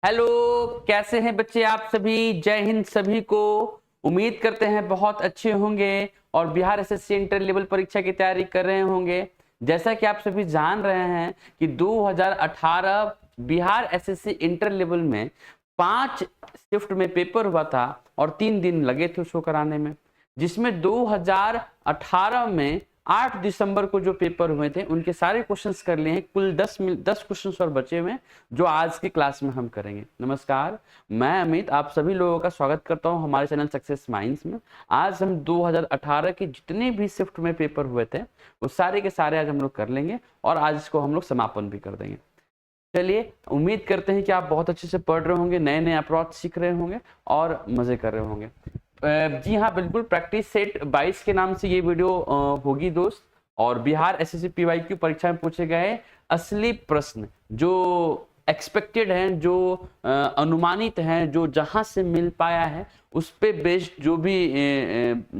Hello, कैसे हैं बच्चे आप सभी। जय हिंद सभी को। उम्मीद करते हैं बहुत अच्छे होंगे और बिहार एसएससी इंटर लेवल परीक्षा की तैयारी कर रहे होंगे। जैसा कि आप सभी जान रहे हैं कि 2018 बिहार एसएससी इंटर लेवल में 5 शिफ्ट में पेपर हुआ था और 3 दिन लगे थे उसको कराने में, जिसमें 2018 में 8 दिसंबर को जो पेपर हुए थे उनके सारे क्वेश्चंस कर लिए हैं। कुल 10 क्वेश्चंस और बचे हुए हैं जो आज की क्लास में हम करेंगे। नमस्कार, मैं अमित आप सभी लोगों का स्वागत करता हूं हमारे चैनल सक्सेस माइंड्स में। आज हम 2018 के जितने भी शिफ्ट में पेपर हुए थे वो सारे के सारे आज हम लोग कर लेंगे और आज इसको हम लोग समापन भी कर देंगे। चलिए, उम्मीद करते हैं कि आप बहुत अच्छे से पढ़ रहे होंगे, नए नए अप्रोच सीख रहे होंगे और मजे कर रहे होंगे। जी हाँ, बिल्कुल। प्रैक्टिस सेट 22 के नाम से ये वीडियो होगी दोस्त, और बिहार एसएससी पीवाईक्यू परीक्षा में पूछे गए असली प्रश्न जो एक्सपेक्टेड हैं, जो अनुमानित हैं, जो जहां से मिल पाया है उस पे बेस्ड जो भी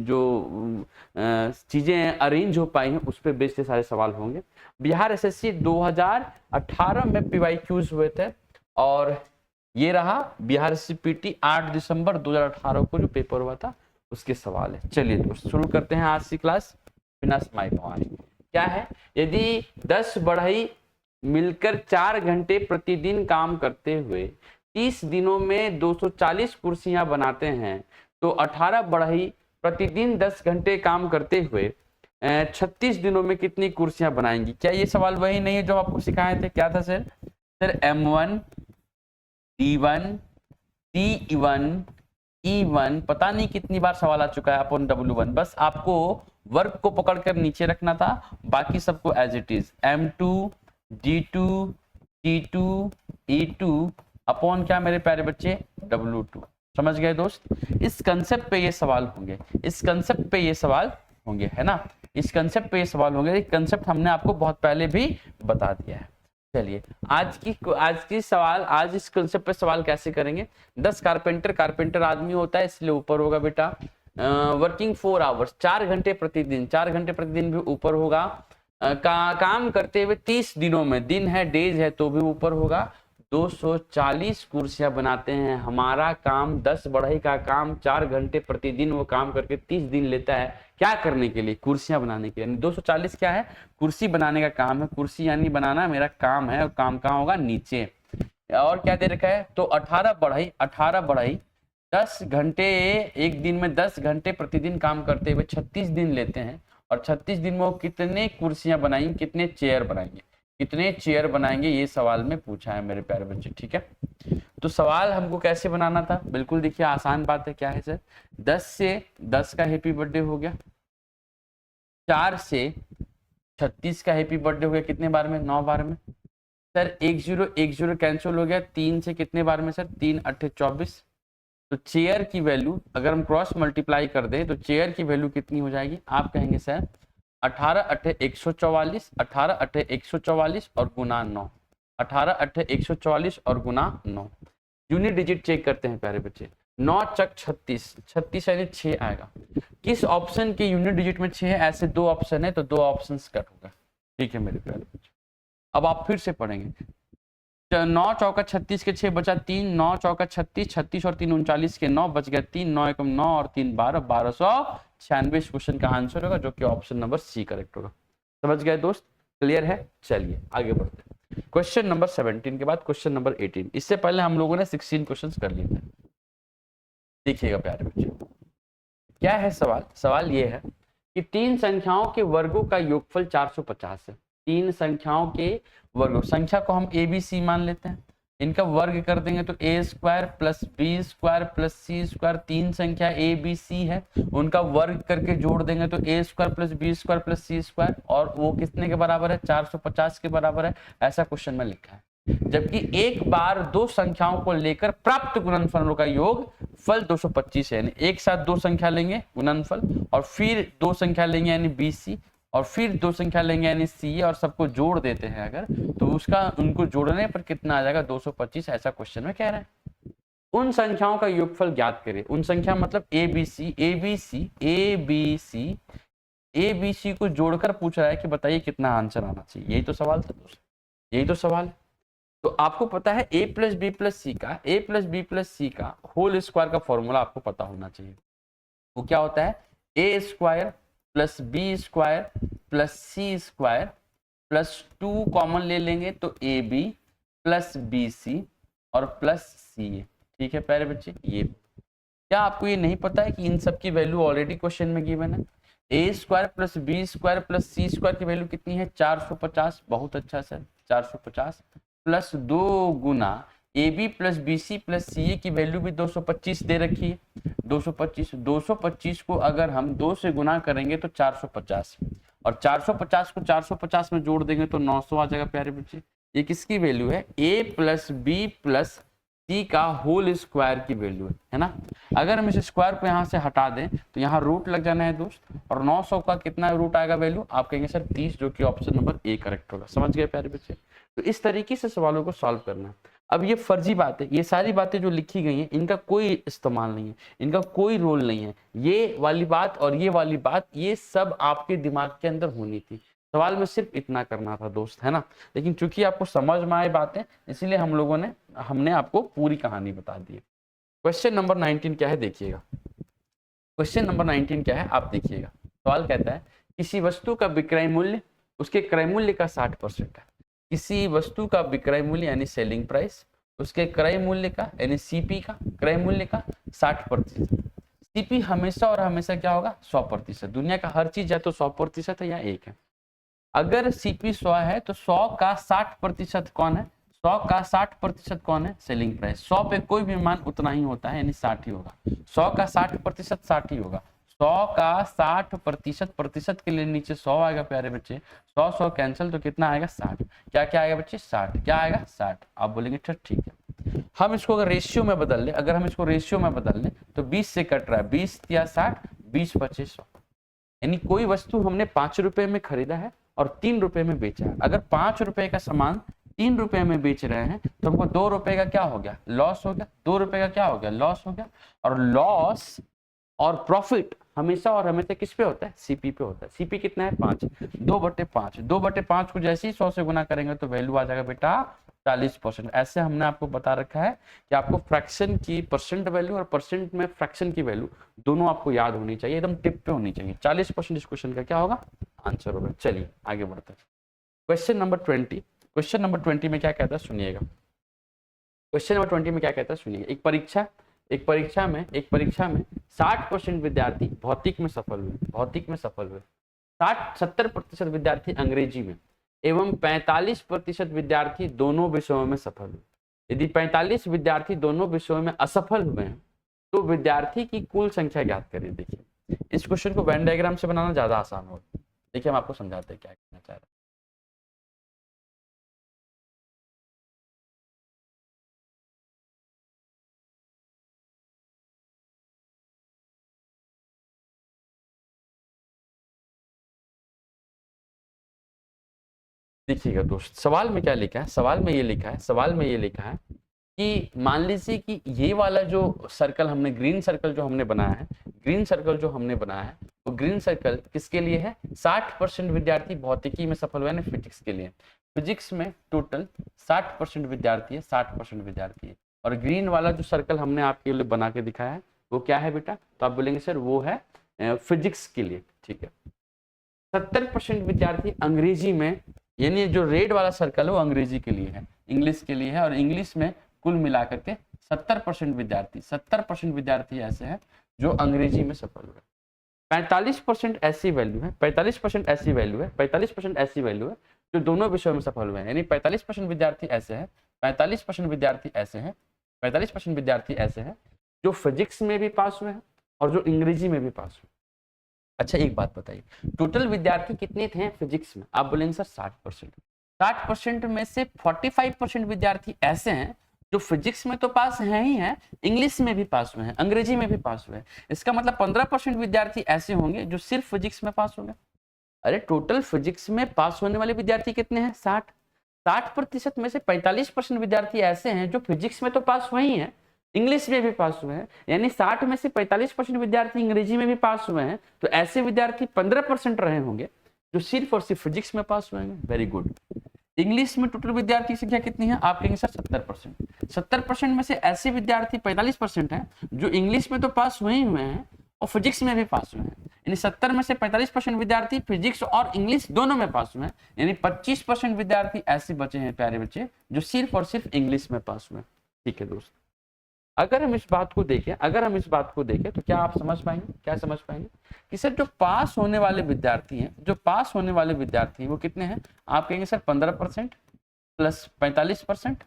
जो चीजें अरेंज हो पाई हैं उस पे बेस्ड ये सारे सवाल होंगे। बिहार एसएससी 2018 में पीवाईक्यूज हुए थे और ये रहा बिहार सीपीटी 8 दिसंबर 2018 को जो पेपर हुआ था उसके सवाल है। चलिए दोस्त, शुरू करते हैं आज की क्लास बिना समय गंवाए। क्या है, यदि 10 बढ़ई मिलकर 4 घंटे प्रतिदिन काम करते हुए 30 दिनों में 240 कुर्सियां बनाते हैं तो 18 बढ़ई प्रतिदिन 10 घंटे काम करते हुए 36 दिनों में कितनी कुर्सियां बनाएंगी। क्या ये सवाल वही नहीं है जो आपको सिखाए थे? क्या था sir? Sir M1 D1 T1 E1, पता नहीं कितनी बार सवाल आ चुका है अपन W1। बस आपको वर्ग को पकड़कर नीचे रखना था, बाकी सबको as it is M2 D2 T2 E2 upon क्या मेरे प्यारे बच्चे W2। समझ गए दोस्त? इस कंसेप्ट पे ये सवाल होंगे, इस कंसेप्ट पे ये सवाल होंगे, है ना? इस कंसेप्ट पे ये सवाल होंगे। ये कंसेप्ट हमने आपको बहुत पहले भी बता दिया है। चलिए, आज इस कंसेप्ट पे सवाल कैसे करेंगे। 10 कारपेंटर आदमी होता है इसलिए ऊपर होगा बेटा। वर्किंग 4 आवर्स, 4 घंटे प्रतिदिन, 4 घंटे प्रतिदिन भी ऊपर होगा। काम करते हुए 30 दिनों में, दिन है डेज है तो भी ऊपर होगा। 240 कुर्सियां बनाते हैं। हमारा काम 10 बढ़ई का काम 4 घंटे प्रतिदिन वो काम करके 30 दिन लेता है। क्या करने के लिए? कुर्सियां बनाने के लिए। 240 क्या है? कुर्सी बनाने का काम है। कुर्सी यानी बनाना मेरा काम है और काम कहाँ होगा? नीचे। और क्या दे रखा है? तो 18 बढ़ई 10 घंटे, एक दिन में 10 घंटे प्रतिदिन काम करते हुए 36 दिन लेते हैं और 36 दिन में वो कितने कुर्सियां बनाएंगे, कितने चेयर बनाएंगे, कितने चेयर बनाएंगे, ये सवाल में पूछा है मेरे प्यारे बच्चे। ठीक है, तो सवाल हमको कैसे बनाना था? बिल्कुल देखिए, आसान बात है। क्या है सर? 10 से 10 का हैप्पी बर्थडे हो गया, 4 से 36 का हैप्पी बर्थडे हो गया, कितने बार में? 9 बार में। सर 10 कैंसिल हो गया, 3 से कितने बार में सर? 3 8 24। तो चेयर की वैल्यू अगर हम क्रॉस मल्टीप्लाई कर दें तो चेयर की वैल्यू कितनी हो जाएगी? आप कहेंगे सर 18 8 144, 18 8 144 और गुना 9, 18 8 144 और गुना 9। यूनिट डिजिट चेक करते हैं प्यारे बच्चे। 9 चक 36, 36 यानी 6 आएगा। किस ऑप्शन के यूनिट डिजिट में 6 है? ऐसे 2 ऑप्शन है तो 2 ऑप्शन कट होगा। ठीक है मेरे प्यारे बच्चे, अब आप फिर से पढ़ेंगे। 9 चौका 36 के 6 बचा 3, 9 चौका 36, 36 और 3 39 के 9 बच गया 3, 9 एकम 9 और 3 12, 1296 क्वेश्चन का आंसर होगा जो कि ऑप्शन नंबर सी करेक्ट होगा। समझ गए दोस्त? क्लियर है? चलिए आगे बढ़ते हैं। क्वेश्चन नंबर 17 के बाद क्वेश्चन नंबर 18। इससे पहले हम लोगों ने 16 क्वेश्चन कर लिए थे। देखिएगा प्यारे बच्चे, क्या है सवाल? सवाल ये है कि 3 संख्याओं के वर्गों का योगफल 450 है। 3 संख्याओं के वर्ग, संख्या को हम ए बी सी मान लेते हैं, इनका वर्ग कर देंगे तो A square plus B square plus C square. 3 संख्या ए बी सी है, उनका वर्ग करके जोड़ देंगे तो A square plus B square plus C square, और वो कितने के बराबर है? 450 के बराबर है। ऐसा क्वेश्चन में लिखा है। जबकि एक बार 2 संख्याओं को लेकर प्राप्त गुणनफलों का योग फल 225 है। यानी एक साथ 2 संख्या लेंगे गुणनफल, और फिर 2 संख्या लेंगे यानी BC, और फिर 2 संख्या लेंगे यानी CA, और सबको जोड़ देते हैं अगर तो उसका, उनको जोड़ने पर कितना आ जाएगा? 225। ऐसा क्वेश्चन में कह रहे हैं। उन संख्याओं का योगफल ज्ञात करें। उन संख्या मतलब ABC को जोड़कर पूछ रहा है कि बताइए कितना आंसर आना चाहिए। यही तो सवाल था दोस्तों, यही तो सवाल है। तो आपको पता है a प्लस बी प्लस सी का होल स्क्वायर का फॉर्मूला आपको पता होना चाहिए। वो क्या होता है, A square plus B square plus C square plus 2 common ले लेंगे तो A B plus B C और प्लस सी ए। ठीक है प्यारे बच्चे, ये क्या आपको ये नहीं पता है कि इन सब की वैल्यू ऑलरेडी क्वेश्चन में गिवन है। A square plus B square plus C square की वैल्यू कितनी है, 450। बहुत अच्छा सर, 450 प्लस 2 गुना A B plus B C plus C A की वैल्यू भी 225 दे रखी है। 225 को अगर हम 2 से गुना करेंगे तो 450 और 450 को 450 में जोड़ देंगे तो 900 आ जाएगा प्यारे बच्चे। ये किसकी वैल्यू है, ए प्लस बी प्लस सी का होल स्क्वायर की वैल्यू है ना। अगर हम इस स्क्वायर को यहाँ से हटा दें तो यहाँ रूट लग जाना है दोस्त, और 900 का कितना रूट आएगा वैल्यू, आप कहेंगे सर 30, जो कि ऑप्शन नंबर ए करेक्ट होगा। समझ गए प्यारे बच्चे। तो इस तरीके से सवालों को सॉल्व करना है। अब ये फर्जी बात है, ये सारी बातें जो लिखी गई हैं इनका कोई इस्तेमाल नहीं है, इनका कोई रोल नहीं है। ये वाली बात और ये वाली बात ये सब आपके दिमाग के अंदर होनी थी। सवाल में सिर्फ इतना करना था दोस्त, है ना। लेकिन चूंकि आपको समझ में आए बातें, इसलिए हमने आपको पूरी कहानी बता दी है। क्वेश्चन नंबर 19 क्या है देखिएगा। क्वेश्चन नंबर 19 क्या है आप देखिएगा। सवाल कहता है किसी वस्तु का विक्रय मूल्य उसके क्रय मूल्य का 60% है। किसी वस्तु का विक्रय मूल्य यानी सेलिंग प्राइस उसके क्रय मूल्य का यानी सीपी का क्रय मूल्य का 60%। सीपी हमेशा और हमेशा क्या होगा, 100%। दुनिया का हर चीज या तो 100% है या 1 है। अगर सीपी 100 है तो 100 का 60% कौन है, 100 का 60% कौन है, सेलिंग प्राइस। 100 पे कोई भी मान उतना ही होता है यानी 60 ही होगा। 100 का 60% 60 ही होगा। 100 का 60% प्रतिशत के लिए नीचे 100 आएगा प्यारे बच्चे। 100 कैंसिल तो कितना आएगा, 60। क्या आएगा बच्चे, 60। क्या आएगा, 60। आप बोलेंगे ठीक है। हम इसको अगर रेशियो में बदल ले, तो 20 से कट रहा है, 20 या 60, 20 25 100। यानी कोई वस्तु हमने 5 रुपए में खरीदा है और 3 रुपए में बेचा है। अगर 5 रुपए का सामान 3 रुपए में बेच रहे हैं तो हमको 2 रुपए का क्या हो गया, लॉस हो गया। 2 रुपए का क्या हो गया, लॉस हो गया। और लॉस और प्रॉफिट हमेशा और हमेशा किस पे होता है, सीपी पे होता है। सीपी कितना है, 5। 2/5 2/5 को जैसे ही 100 से गुना करेंगे तो वैल्यू आ जाएगा बेटा 40%। ऐसे हमने आपको बता रखा है कि आपको फ्रैक्शन की परसेंट वैल्यू और परसेंट में फ्रैक्शन की वैल्यू दोनों आपको याद होनी चाहिए, एकदम टिप पे होनी चाहिए। 40% इस क्वेश्चन का क्या होगा, आंसर होगा। चलिए आगे बढ़ते हैं। Question number 20। क्वेश्चन नंबर 20 में क्या कहता है सुनिएगा। क्वेश्चन नंबर 20 में क्या कहता है सुनिएगा। एक परीक्षा में 60% विद्यार्थी भौतिक में सफल हुए। 70% विद्यार्थी अंग्रेजी में एवं 45% विद्यार्थी दोनों विषयों में सफल हुए। यदि 45 विद्यार्थी दोनों विषयों में असफल हुए हैं तो विद्यार्थी की कुल संख्या ज्ञात करें। देखिए इस क्वेश्चन को वेन डायग्राम से बनाना ज्यादा आसान होगा। देखिए हम आपको समझाते हैं क्या कहना चाह रहे हैं। देखिएगा दोस्त, सवाल में क्या लिखा है, सवाल में ये लिखा है कि मान लीजिए कि ये वाला जो सर्कल हमने ग्रीन सर्कल जो हमने बनाया है वो ग्रीन सर्कल किसके लिए है, 60% विद्यार्थी भौतिकी में सफल हुए, फिजिक्स के लिए। फिजिक्स में टोटल 60% विद्यार्थी है और ग्रीन वाला जो सर्कल हमने आपके लिए बना के दिखाया है वो क्या है बेटा, तो आप बोलेंगे सर वो है फिजिक्स के लिए। ठीक है। 70% विद्यार्थी अंग्रेजी में, यानी जो रेड वाला सर्कल है वो अंग्रेजी के लिए है, इंग्लिश के लिए है। और इंग्लिश में कुल मिलाकर के 70% विद्यार्थी ऐसे हैं जो अंग्रेजी में सफल हुए। 45% ऐसी वैल्यू है, 45% ऐसी वैल्यू है जो दोनों विषयों में सफल हुए हैं। यानी 45% विद्यार्थी ऐसे हैं, 45% विद्यार्थी ऐसे हैं जो फिजिक्स में भी पास हुए हैं और जो अंग्रेजी में भी पास हुए। अच्छा एक बात बताइए, टोटल विद्यार्थी कितने थे फिजिक्स में, आप बोलेंगे सर 60%। 60% में से 45% विद्यार्थी ऐसे हैं जो फिजिक्स में तो पास हैं ही हैं, इंग्लिश में भी पास हुए हैं, अंग्रेजी में भी पास हुए हैं। इसका मतलब 15% विद्यार्थी ऐसे होंगे जो सिर्फ फिजिक्स में पास होंगे। अरे टोटल फिजिक्स में पास होने वाले विद्यार्थी कितने हैं, 60% में से 45% विद्यार्थी ऐसे हैं जो फिजिक्स में तो पास हुए ही हैं, इंग्लिश में भी पास हुए हैं। यानी 60 में से 45% विद्यार्थी अंग्रेजी में भी पास हुए हैं, तो ऐसे विद्यार्थी 15% रहे होंगे जो सिर्फ और सिर्फ फिजिक्स में पास हुए हैं। Very good. इंग्लिश में टोटल विद्यार्थी संख्या कितनी है? आप कहेंगे सर 70%। 70% में से ऐसे विद्यार्थी 45% हैं जो इंग्लिश में तो पास हुए हैं और फिजिक्स में भी पास हुए हैं। यानी 70 में से 45% विद्यार्थी फिजिक्स और इंग्लिश दोनों में पास हुए हैं। यानी 25% विद्यार्थी ऐसे बचे हैं प्यारे बच्चे जो सिर्फ और सिर्फ इंग्लिश में पास हुए हैं। ठीक है दोस्त, अगर हम इस बात को देखें तो क्या आप समझ पाएंगे, क्या समझ पाएंगे कि सर जो पास होने वाले विद्यार्थी हैं वो कितने हैं? आप कहेंगे सर 15% प्लस 45%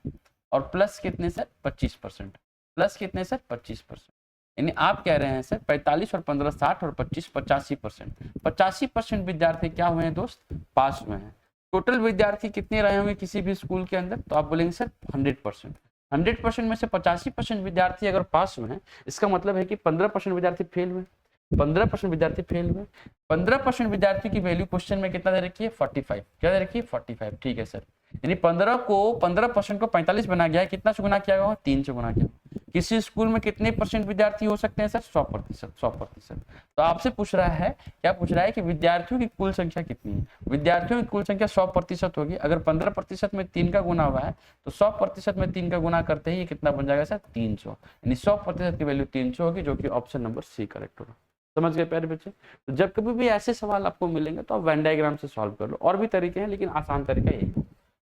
और प्लस कितने सर 25%, प्लस कितने सर 25%। यानी आप कह रहे हैं सर 45 और 15 60 और 25 85%। 85% विद्यार्थी क्या हुए हैं दोस्त? पास हुए हैं। टोटल विद्यार्थी कितने रहे होंगे किसी भी स्कूल के अंदर? तो आप बोलेंगे सर 100%। 100% में से 85% विद्यार्थी अगर पास हुए हैं, इसका मतलब है कि 15% विद्यार्थी फेल हुए। 15% विद्यार्थी फेल हुए। 15% विद्यार्थी की वैल्यू क्वेश्चन में कितना दे रखी है? 45। क्या दे रखी है? 45। ठीक है सर, यानी 15% को 45 बना गया है, कितना से गुना किया होगा? 3 से गुना किया। किसी स्कूल में कितने परसेंट विद्यार्थी हो सकते हैं सर? 100%। 100%। तो आपसे पूछ रहा है, क्या पूछ रहा है कि विद्यार्थियों की कुल संख्या कितनी है? विद्यार्थियों की कुल संख्या 100% होगी। अगर 15% में 3 का गुना हुआ है तो 100% में 3 का गुना करते ही कितना बन जाएगा सर? 300। यानी 100% की वैल्यू 300 होगी, जो कि ऑप्शन नंबर सी करेक्ट होगा। समझ गए प्यारे बच्चे? तो जब कभी भी ऐसे सवाल आपको मिलेंगे तो आप वेन डायग्राम से सॉल्व कर लो। और भी तरीके हैं लेकिन आसान तरीका यही है।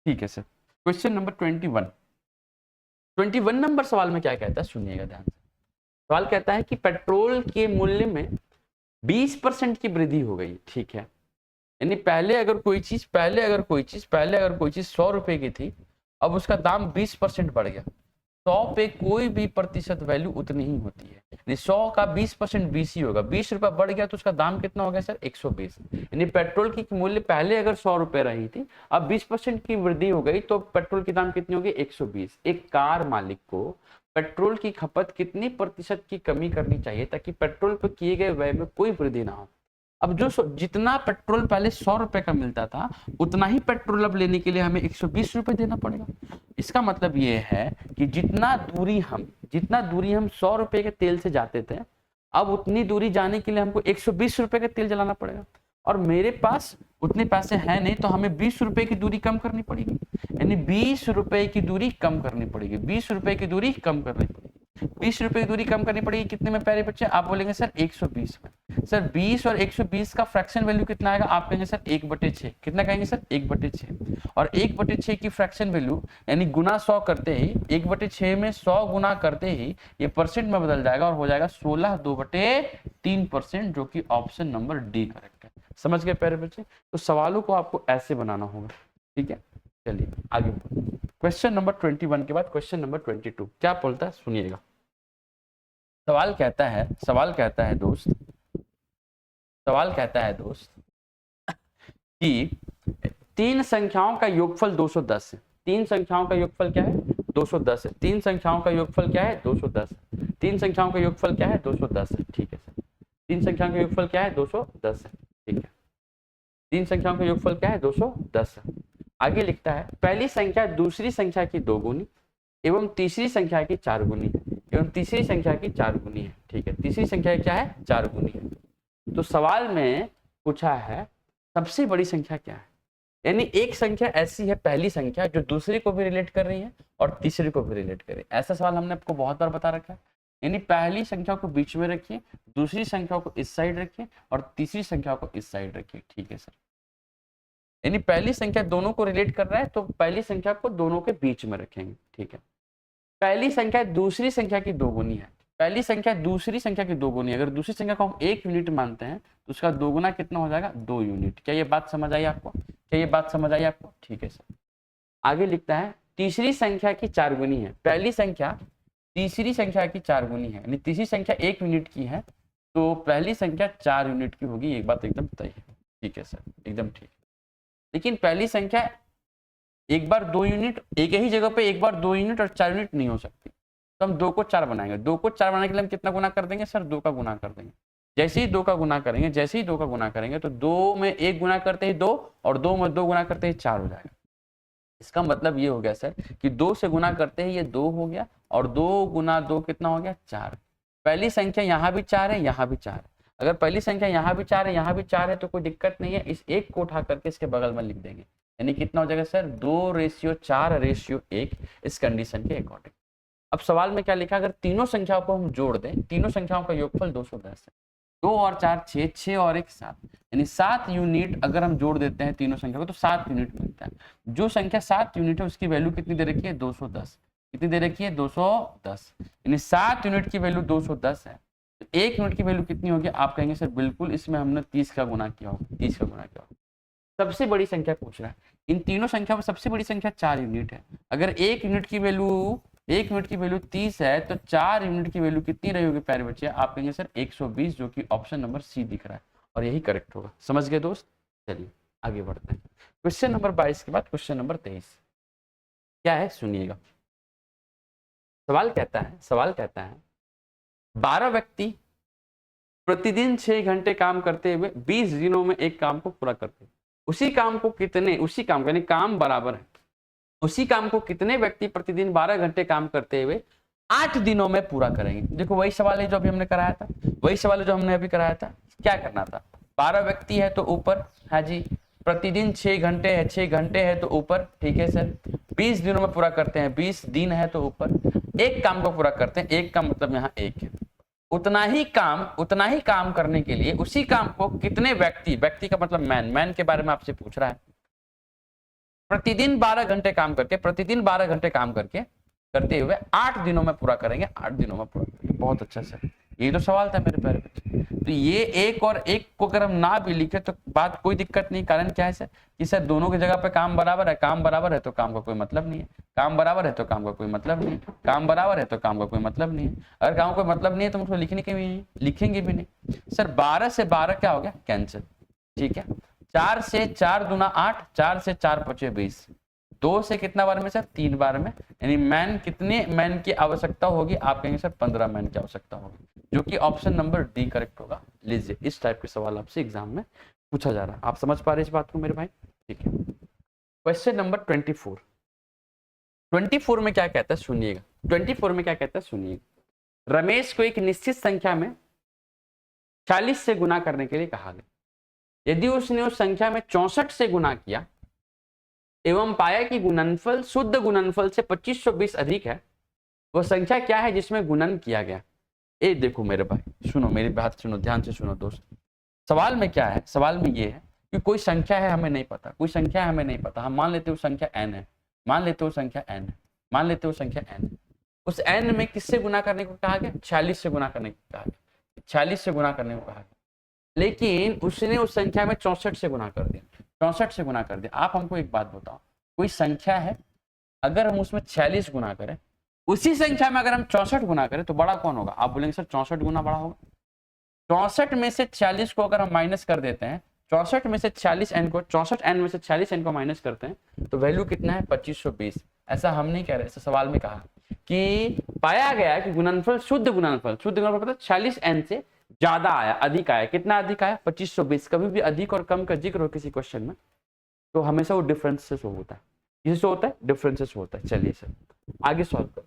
ठीक है सर, क्वेश्चन नंबर 21 नंबर सवाल में क्या कहता है, सुनिएगा ध्यान से। सवाल कहता है कि पेट्रोल के मूल्य में 20% की वृद्धि हो गई। ठीक है, यानी पहले अगर कोई चीज 100 रुपए की थी, अब उसका दाम 20% बढ़ गया। 100 पे कोई भी प्रतिशत वैल्यू उतनी ही होती है। 100 का 20% 20 ही होगा। 20 रुपया बढ़ गया तो उसका दाम कितना हो गया सर? 120। यानी पेट्रोल की मूल्य पहले अगर 100 रुपए रही थी, अब 20% की वृद्धि हो गई तो पेट्रोल की दाम कितनी होगी? 120। एक कार मालिक को पेट्रोल की खपत कितनी प्रतिशत की कमी करनी चाहिए ताकि पेट्रोल पर किए गए व्यय में कोई वृद्धि ना हो? अब जो जितना पेट्रोल पहले 100 रुपए का मिलता था, उतना ही पेट्रोल अब लेने के लिए हमें 120 रुपए देना पड़ेगा। इसका मतलब ये है कि जितना दूरी हम 100 रुपए के तेल से जाते थे, अब उतनी दूरी जाने के लिए हमको 120 रुपए का तेल जलाना पड़ेगा। और मेरे पास उतने पैसे हैं नहीं, तो हमें 20 रुपए की दूरी कम करनी पड़ेगी। यानी 20 रुपए की दूरी कम करनी पड़ेगी। 20 रुपए की दूरी कम करनी पड़ेगी। 20 रुपए की दूरी कम करनी पड़ेगी। कितने में प्यारे बच्चे? आप बोलेंगे सर 120 में। सर 20 और 120 का फ्रैक्शन वैल्यू कितना आएगा? आप कहेंगे सर 1/6। कितना कहेंगे सर? 1/6। और 1/6 की फ्रैक्शन वैल्यू यानी गुना 100 करते ही 1/6 में 100 गुना करते ही ये परसेंट में बदल जाएगा और हो जाएगा 16/2/3%, जो कि ऑप्शन नंबर डी करेक्ट है। समझ गए प्यारे बच्चे? तो सवालों को आपको ऐसे बनाना होगा। ठीक है, चलिए आगे। क्वेश्चन नंबर 21 के बाद क्वेश्चन नंबर 22 क्या बोलता है, सुनिएगा। सवाल कहता है दोस्त कि तीन संख्याओं का योगफल 210 है। तीन संख्याओं का योगफल क्या है? 210 है। तीन संख्याओं का योगफल क्या है? 210। तीन संख्याओं का योगफल क्या है? 210 है। ठीक है सर, तीन संख्याओं का योगफल क्या है? 210 है। ठीक है, तीन संख्याओं का योगफल क्या है? 210 है। आगे लिखता है पहली संख्या दूसरी संख्या की 2 गुनी एवं तीसरी संख्या की 4 गुनी है, एवं तीसरी संख्या की 4 गुनी है। ठीक है, तीसरी संख्या क्या है? 4 गुनी है। तो सवाल में पूछा है सबसे बड़ी संख्या क्या है। यानी एक संख्या ऐसी है, पहली संख्या, जो दूसरे को भी रिलेट कर रही है और तीसरे को भी रिलेट कर रही है। ऐसा सवाल हमने आपको बहुत बार बता रखा है। यानी पहली संख्या को बीच में रखिए, दूसरी संख्या को इस साइड रखिए और तीसरी संख्या को इस साइड रखिए। ठीक है सर, यानी पहली संख्या दोनों को रिलेट कर रहा है तो पहली संख्या को दोनों के बीच में रखेंगे। ठीक है, पहली संख्या दूसरी संख्या की 2 गुनी है। पहली संख्या दूसरी संख्या की 2 गुनी। अगर दूसरी संख्या को हम 1 यूनिट मानते हैं तो उसका 2 गुना कितना हो जाएगा? 2 यूनिट। क्या ये बात समझ आई आपको? ठीक है सर। आगे लिखता है तीसरी संख्या की 4 गुनी है। पहली संख्या तीसरी संख्या की 4 गुनी है, यानी तीसरी संख्या 1 यूनिट की है तो पहली संख्या 4 यूनिट की होगी। एक बात एकदम तय है। ठीक है सर, एकदम ठीक। लेकिन पहली संख्या एक बार 2 यूनिट, एक ही जगह पे एक बार 2 यूनिट और 4 यूनिट नहीं हो सकती, तो हम 2 को 4 बनाएंगे। 2 को 4 बनाने के लिए हम कितना गुना कर देंगे सर? 2 का गुना कर देंगे। जैसे ही 2 का गुना करेंगे तो 2 में 1 गुना करते ही 2 और 2 में 2 गुना करते ही 4 हो जाएगा। इसका मतलब ये हो गया सर कि 2 से गुना करते ही ये 2 हो गया और 2 गुना 2 कितना हो गया? 4। पहली संख्या यहाँ भी 4 है, यहाँ भी 4 है। अगर पहली संख्या यहाँ भी 4 है, यहाँ भी 4 है तो कोई दिक्कत नहीं है। इस एक को उठा करके इसके बगल में लिख देंगे। यानी कितना हो जाएगा सर 2:4:1 इस कंडीशन के अकॉर्डिंग। अब सवाल में क्या लिखा, अगर तीनों संख्याओं को हम जोड़ दें, तीनों संख्याओं का योगफल 210 है, 2 और 4 6, 6 और 1 7, यानी 7 यूनिट अगर हम जोड़ देते हैं तीनों संख्या को तो 7 यूनिट मिलता है। जो संख्या 7 यूनिट है उसकी वैल्यू कितनी दे रखी है 210, कितनी दे रखी है 210, यानी 7 यूनिट की वैल्यू 210 है। तो 1 यूनिट की वैल्यू कितनी होगी, आप कहेंगे सर बिल्कुल इसमें हमने 30 का गुना किया होगा, 30 का गुना किया होगा। सबसे बड़ी संख्या पूछ रहा है, इन तीनों संख्या में सबसे बड़ी संख्या 4 यूनिट है। अगर 1 यूनिट की वैल्यू 30 है तो 4 यूनिट की वैल्यू कितनी रही होगी प्यारे बच्चे, आप कहेंगे सर 120, जो कि ऑप्शन नंबर सी दिख रहा है और यही करेक्ट होगा। समझ गए दोस्त? चलिए आगे बढ़ते हैं। क्वेश्चन नंबर 22 के बाद क्वेश्चन नंबर 23 क्या है सुनिएगा। सवाल कहता है 12 व्यक्ति प्रतिदिन 6 घंटे काम करते हुए 20 दिनों में एक काम को पूरा करते हैं। उसी काम यानी काम बराबर है, उसी काम को कितने व्यक्ति प्रतिदिन 12 घंटे काम करते हुए 8 दिनों में पूरा करेंगे। देखो वही सवाल है जो अभी हमने कराया था, वही सवाल है जो हमने अभी कराया था। क्या करना था, 12 व्यक्ति है तो ऊपर है जी, प्रतिदिन 6 घंटे है, 6 घंटे है तो ऊपर, ठीक है सर। 20 दिनों में पूरा करते हैं, 20 दिन है तो ऊपर। एक काम को पूरा करते हैं, एक का मतलब यहाँ एक है। उतना ही काम करने के लिए उसी काम को कितने व्यक्ति का मतलब मैन के बारे में आपसे पूछ रहा है। प्रतिदिन 12 घंटे काम करते हुए 8 दिनों में पूरा करेंगे, 8 दिनों में पूरा करेंगे। बहुत अच्छा सर, ये तो सवाल था मेरे प्यारे बच्चे। तो ये एक और एक को अगर हम ना भी लिखे तो बात कोई दिक्कत नहीं। कारण क्या है सर कि सर दोनों की जगह पे काम बराबर है, काम बराबर है तो काम का कोई मतलब नहीं है, काम बराबर है तो काम का कोई मतलब नहीं है, काम बराबर है तो काम का कोई मतलब नहीं है। अगर काम का कोई मतलब नहीं है तो हम उसको लिखेंगे भी नहीं। सर 12 से 12 क्या हो गया कैंसिल, ठीक है। 4 से 4 दूना 8, 4 से 4 पचे 20, 2 से कितना बार में सर 3 बार में, यानी कितने मैन की आवश्यकता होगी, आप कहेंगे सर 15 मैन की आवश्यकता होगी, जो कि ऑप्शन नंबर डी करेक्ट होगा। लीजिए इस टाइप के सवाल आपसे एग्जाम में पूछा जा रहा है। आप समझ पा रहे इस बात को मेरे भाई? ठीक है। क्वेश्चन नंबर 24 में क्या कहता है सुनिएगा। 24 में क्या कहता है सुनिएगा। रमेश को एक निश्चित संख्या में 40 से गुना करने के लिए कहा गया। यदि उसने उस संख्या में 64 से गुना किया एवं पाया कि गुणनफल शुद्ध गुणनफल से 2520 अधिक है, वह संख्या क्या है जिसमें गुणन किया गया। ए देखो मेरे भाई, सुनो मेरी बात, सुनो ध्यान से सुनो दोस्त। सवाल में क्या है, सवाल में ये है कि कोई संख्या है हमें नहीं पता, कोई संख्या हमें नहीं पता, हम मान लेते हो संख्या n है, मान लेते हो संख्या n है, मान लेते हो संख्या n है। उस n में किससे गुना करने को कहा गया, 46 से गुना करने को कहा गया, 46 से गुना करने को कहा गया। लेकिन उसने उस संख्या में 64 से गुना कर दिया, 64 से गुना कर दिया। आप हमको एक बात बताओ, कोई संख्या है अगर हम उसमें 46 गुना करें, उसी संख्या में अगर हम 64 गुना करें तो बड़ा कौन होगा? आप बोलेंगे सर 64 गुना बड़ा होगा। 64 में से 46 को अगर हम माइनस कर देते हैं, 64 में से 46 n को, 64 n में से 40 n को माइनस करते हैं तो वैल्यू कितना है 2520। ऐसा हम नहीं कह रहे, ऐसा सवाल में कहा कि पाया गया कि गुणनफल शुद्ध गुणनफल मतलब 40 n से ज्यादा आया, अधिक आया। कितना अधिक आया? 2520। कभी भी अधिक और कम का जिक्र हो किसी क्वेश्चन में तो हमेशा वो डिफरेंस से होता है, किससे होता है? डिफरेंसेस होता है। चलिए सर आगे सॉल्व करो।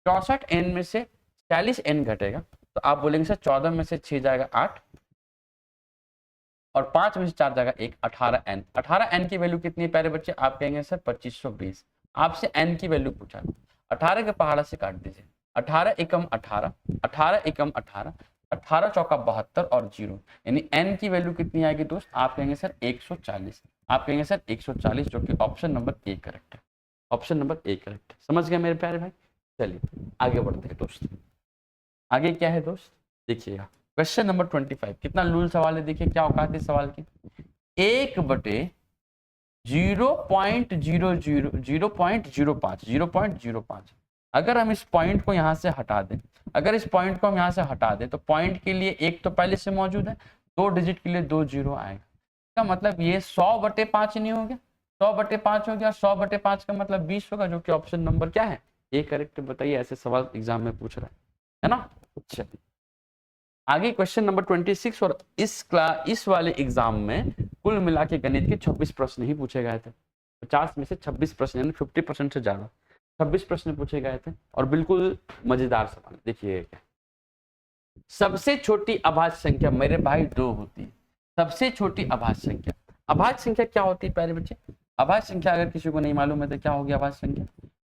64 n में से 40 n घटेगा तो आप बोलेंगे सर 14 में से 6 जाएगा 8 और 5 में से 4 जाएगा 1, 18 n। 18 n की वैल्यू कितनी है प्यारे बच्चे? आप कहेंगे सर 2520। आपसे n की वैल्यू पूछा, 18 के पहाड़ा से काट दीजिए, 18 एकम 18, 18 एकम 18, 18 चौका 72 और 0, यानी n की वैल्यू कितनी आएगी दोस्त? आप कहेंगे सर 140। आप कहेंगे सर 140, जो कि ऑप्शन नंबर ए करेक्ट है, ऑप्शन नंबर ए करेक्ट है। समझ गए मेरे प्यारे भाई? चलिए आगे बढ़ते हैं दोस्त। आगे क्या है दोस्त देखिएगा, क्वेश्चन नंबर 25। कितना लूल सवाल है, देखिए क्या औकात है सवाल की। 1/0.05 अगर हम इस पॉइंट को यहाँ से हटा दें, तो पॉइंट के लिए एक तो पहले से मौजूद है, 2 डिजिट के लिए 2 0 आएगा। इसका मतलब ये 100/5 नहीं हो गया, 100/5 हो गया, 100/5 का मतलब 20 होगा, जो कि ऑप्शन नंबर क्या है? A correct. बताइए, ऐसे सवाल एग्जाम में पूछ रहा है ना। चलिए आगे क्वेश्चन नंबर 26। और इस वाले एग्जाम में कुल मिला के गणित के 26 प्रश्न ही पूछे गए थे। 50 में से 26 प्रश्न, यानी 50% से ज्यादा 26 प्रश्न पूछे गए थे और बिल्कुल मजेदार सवाल। देखिए सबसे छोटी अभाज्य संख्या मेरे भाई 2 होती है। सबसे छोटी अभाज्य संख्या क्या होती है प्यारे बच्चे? अभाज्य संख्या अगर किसी को नहीं मालूम है तो क्या होगी अभाज्य संख्या?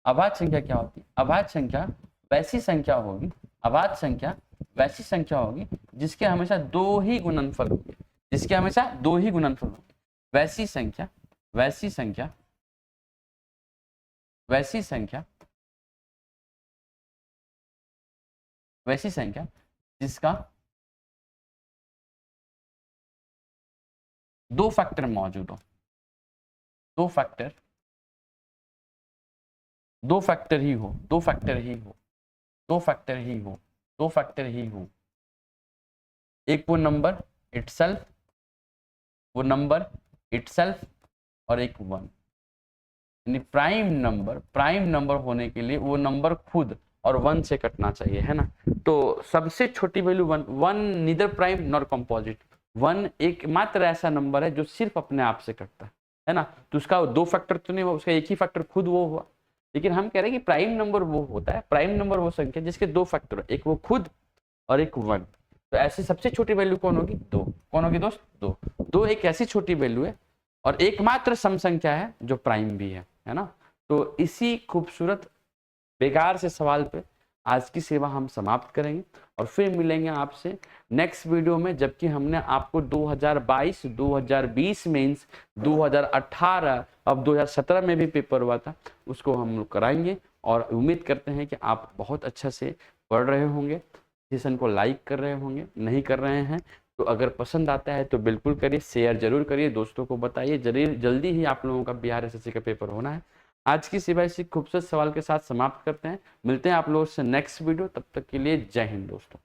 अभाज्य संख्या क्या होती है? अभाज्य संख्या वैसी संख्या होगी, अभाज्य संख्या वैसी संख्या होगी जिसके हमेशा दो ही गुणनफल होंगे, जिसके हमेशा दो ही गुणनफल होंगे। वैसी संख्या, वैसी संख्या, वैसी संख्या, वैसी संख्या जिसका दो फैक्टर मौजूद हो, दो फैक्टर, दो फैक्टर ही हो, दो फैक्टर ही हो, दो फैक्टर ही हो, दो फैक्टर ही हो। एक वो नंबर इटसेल्फ, वो नंबर इटसेल्फ, और एक वन। यानी प्राइम नंबर होने के लिए वो नंबर खुद और वन से कटना चाहिए, है ना। तो सबसे छोटी value one, one neither prime nor composite. One एकमात्र ऐसा नंबर है जो सिर्फ अपने आप से कटता है ना। तो उसका दो फैक्टर तो नहीं हुआ, उसका एक ही फैक्टर खुद वो हुआ। लेकिन हम कह रहे हैं कि प्राइम नंबर वो होता है, प्राइम नंबर वो संख्या जिसके दो फैक्टर, एक वो खुद और एक वन। तो ऐसी सबसे छोटी वैल्यू कौन होगी? दो। कौन होगी दोस्त? दो। दो एक ऐसी छोटी वैल्यू है और एकमात्र सम संख्या है जो प्राइम भी है ना। तो इसी खूबसूरत बेकार से सवाल पे आज की सेवा हम समाप्त करेंगे और फिर मिलेंगे आपसे नेक्स्ट वीडियो में, जबकि हमने आपको 2022, 2020 मेंस, 2018, अब 2017 में भी पेपर हुआ था, उसको हम लोग कराएंगे। और उम्मीद करते हैं कि आप बहुत अच्छा से पढ़ रहे होंगे, सेशन को लाइक कर रहे होंगे। नहीं कर रहे हैं तो अगर पसंद आता है तो बिल्कुल करिए, शेयर जरूर करिए, दोस्तों को बताइए। जल्दी ही आप लोगों का बिहार एसएससी का पेपर होना है। आज की सेवा इसी खूबसूरत सवाल के साथ समाप्त करते हैं। मिलते हैं आप लोगों से नेक्स्ट वीडियो, तब तक के लिए जय हिंद दोस्तों।